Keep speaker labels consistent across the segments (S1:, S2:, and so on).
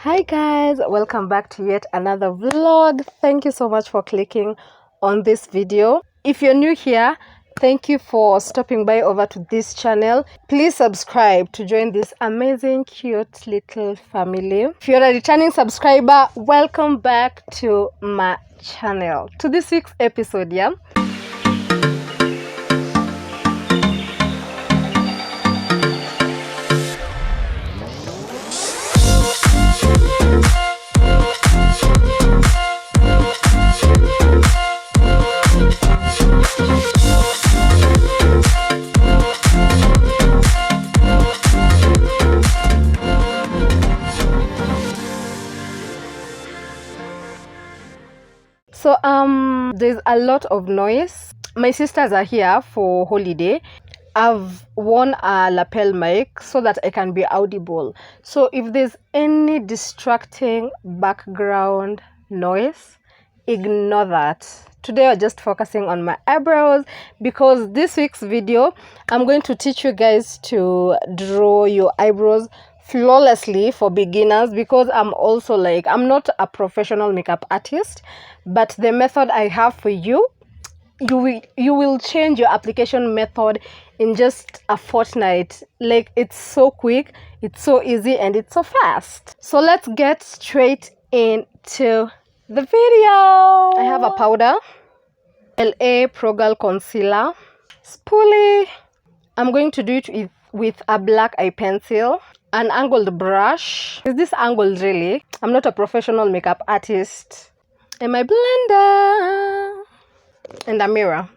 S1: Hi guys, welcome back to yet another vlog. Thank you so much for clicking on this video. If you're new here, thank you for stopping by over to this channel. Please subscribe to join this amazing cute little family. If you're a returning subscriber, welcome back to my channel, to this week's episode. So there's a lot of noise. My sisters are here for holiday. I've worn a lapel mic so that I can be audible. So if there's any distracting background noise, ignore that. Today we're just focusing on my eyebrows because this week's video I'm going to teach you guys to draw your eyebrows flawlessly for beginners, because I'm also I'm not a professional makeup artist, but the method I have for you, you will change your application method in just a fortnight. It's so quick, it's so easy, and it's so fast. So let's get straight into the video. I have a powder, LA Pro Girl concealer, spoolie. I'm going to do it with a black eye pencil, an angled brush. Is this angled really? I'm not a professional makeup artist. And my blender and a mirror.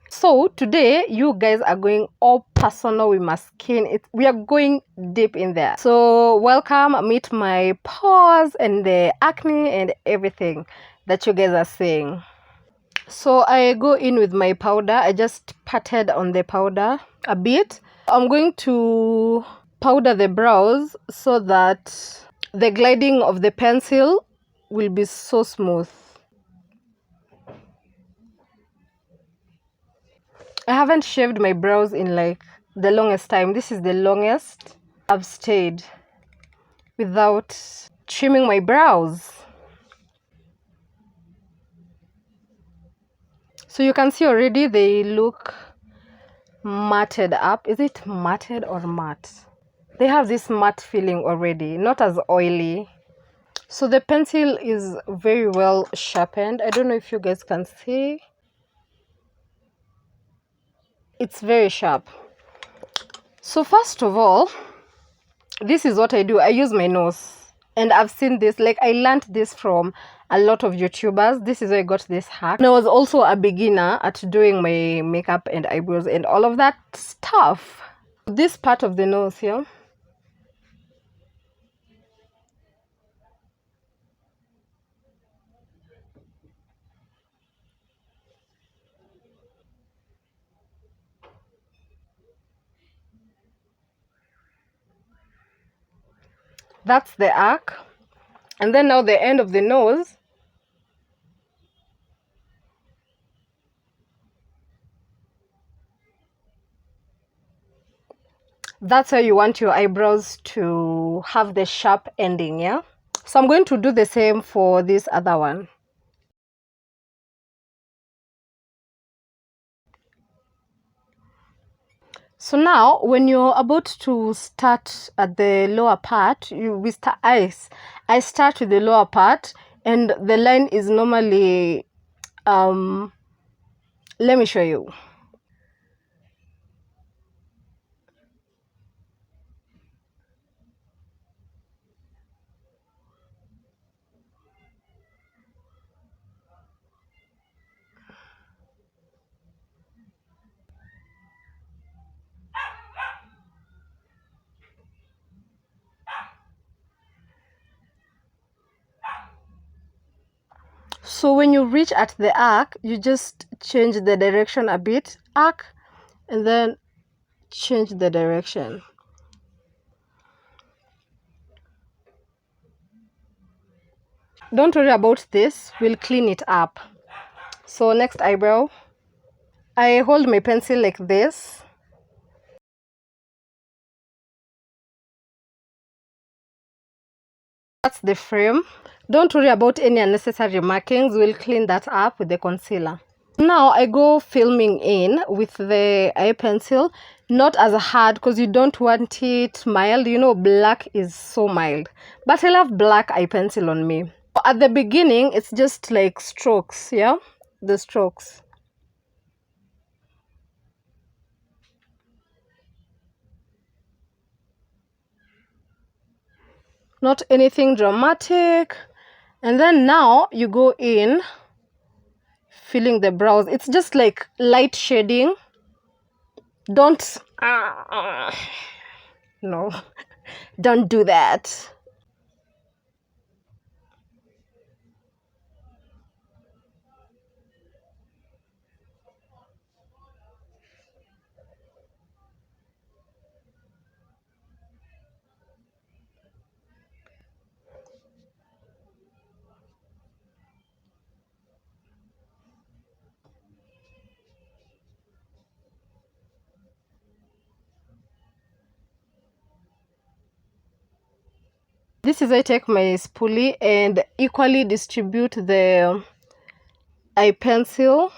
S1: So today you guys are going all personal with my skin. We are going deep in there. So welcome, meet my pores and the acne and everything that you guys are seeing. So I go in with my powder. I just patted on the powder a bit. I'm going to powder the brows so that the gliding of the pencil will be so smooth. I haven't shaved my brows in the longest time. This is the longest I've stayed without trimming my brows. So you can see already they look matted up. Is it matted or matte? They have this matte feeling already, not as oily. So the pencil is very well sharpened. I don't know if you guys can see. It's very sharp. So first of all, this is what I do. I use my nose. And I've seen this, I learned this from a lot of YouTubers. This is where I got this hack. And I was also a beginner at doing my makeup and eyebrows and all of that stuff. This part of the nose here. That's the arc. And then now the end of the nose. That's how you want your eyebrows to have the sharp ending, yeah? So I'm going to do the same for this other one. So now when you're about to start at the lower part, I start with the lower part, and the line is normally let me show you. So when you reach at the arc, you just change the direction a bit, arc, and then change the direction. Don't worry about this, we'll clean it up. So next eyebrow, I hold my pencil like this. That's the frame. Don't worry about any unnecessary markings. We'll clean that up with the concealer. Now I go filming in with the eye pencil, not as hard because you don't want it mild. You know, black is so mild, but I love black eye pencil on me. At the beginning, it's just like strokes, yeah, the strokes. Not anything dramatic. And then now you go in filling the brows. It's just like light shading. Don't no, don't do that. This is I take my spoolie and equally distribute the eye pencil.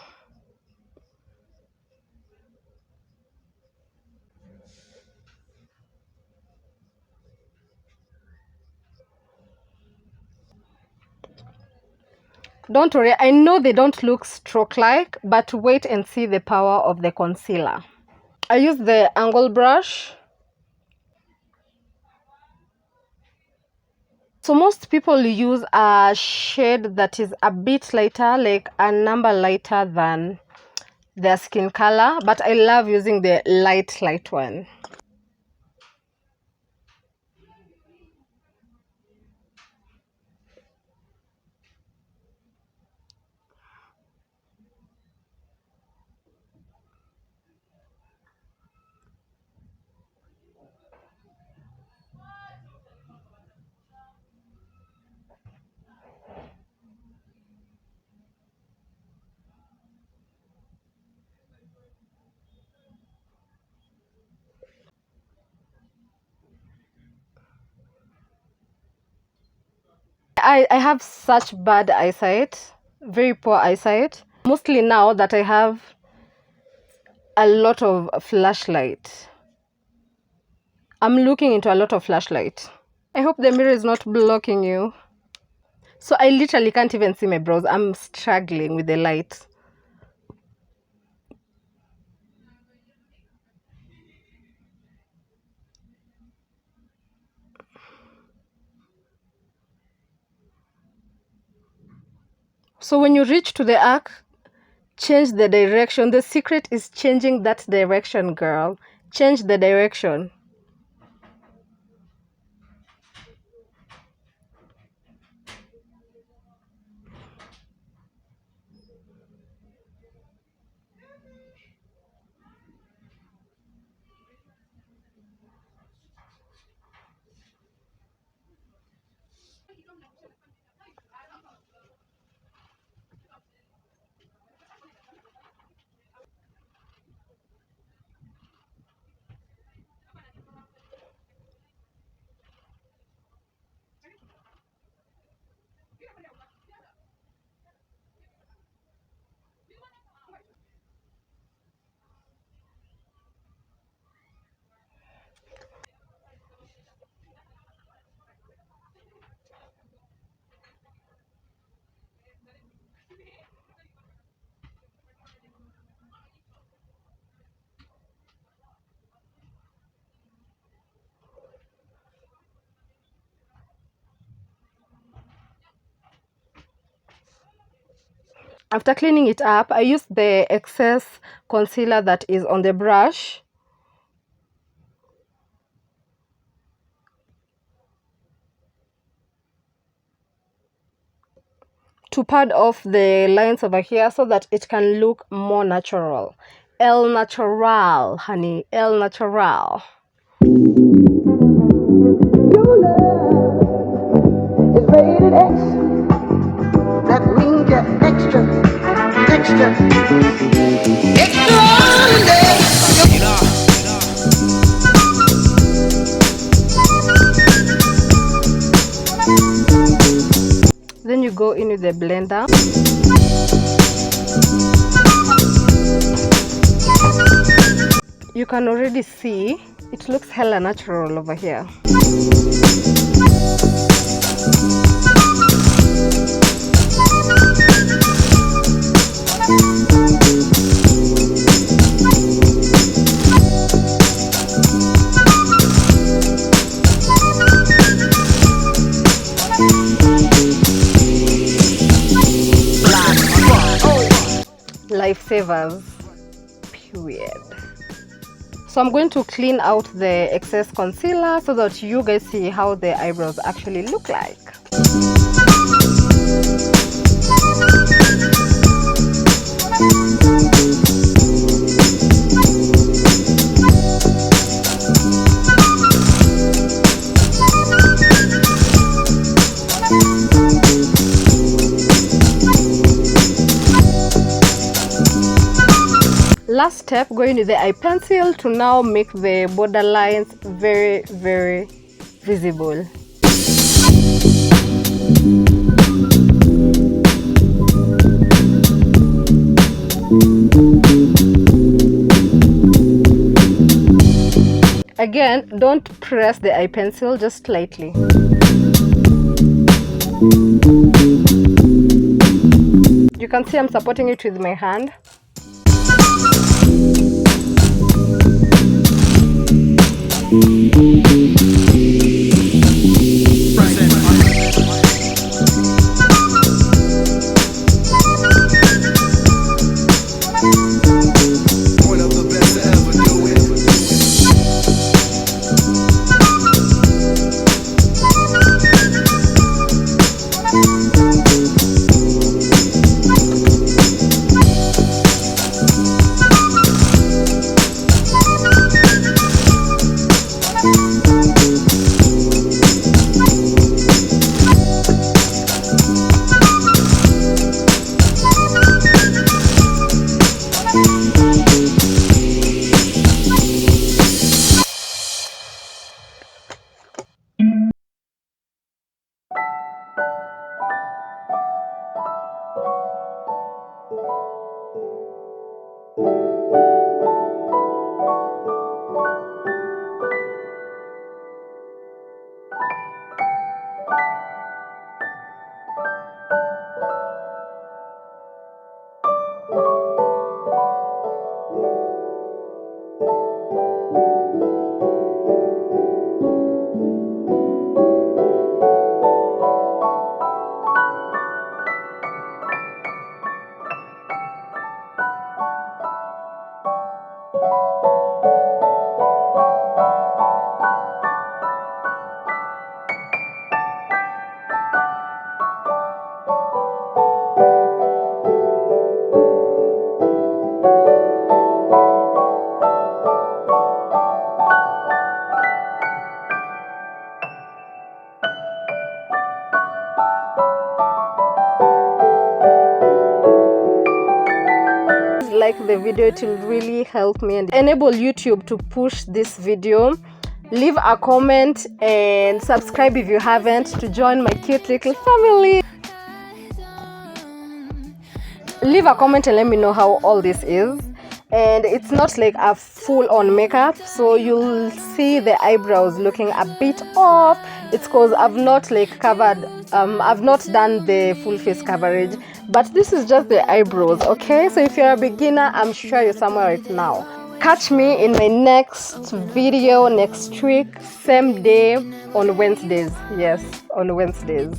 S1: Don't worry, I know they don't look stroke-like, but wait and see the power of the concealer. I use the angle brush. So most people use a shade that is a bit lighter, like a number lighter than their skin color, but I love using the light one. I have such bad eyesight, very poor eyesight. Mostly now that I have a lot of flashlight. I'm looking into a lot of flashlight. I hope the mirror is not blocking you. So I literally can't even see my brows. I'm struggling with the light. So when you reach to the arc, change the direction. The secret is changing that direction, girl. Change the direction. After cleaning it up, I use the excess concealer that is on the brush to pad off the lines over here so that it can look more natural. El natural, honey, el natural. Your love is rated X. That means you're extra, extraordinary. You know. go in with the blender. You can already see it looks hella natural over here. Lifesavers, period. So I'm going to clean out the excess concealer so that you guys see how the eyebrows actually look like. Last step, going with the eye pencil to now make the border lines very, very visible. Again, don't press the eye pencil, just lightly. You can see I'm supporting it with my hand. Like the video, it will really help me and enable YouTube to push this video. Leave a comment and subscribe if you haven't to join my cute little family. Leave a comment and let me know how all this is. And it's not like a full-on makeup, so you'll see the eyebrows looking a bit off. It's because I've not I've not done the full face coverage, but this is just the eyebrows, okay? So if you're a beginner, I'm sure you're somewhere right now. Catch me in my next video next week, same day on Wednesdays. Yes, on Wednesdays.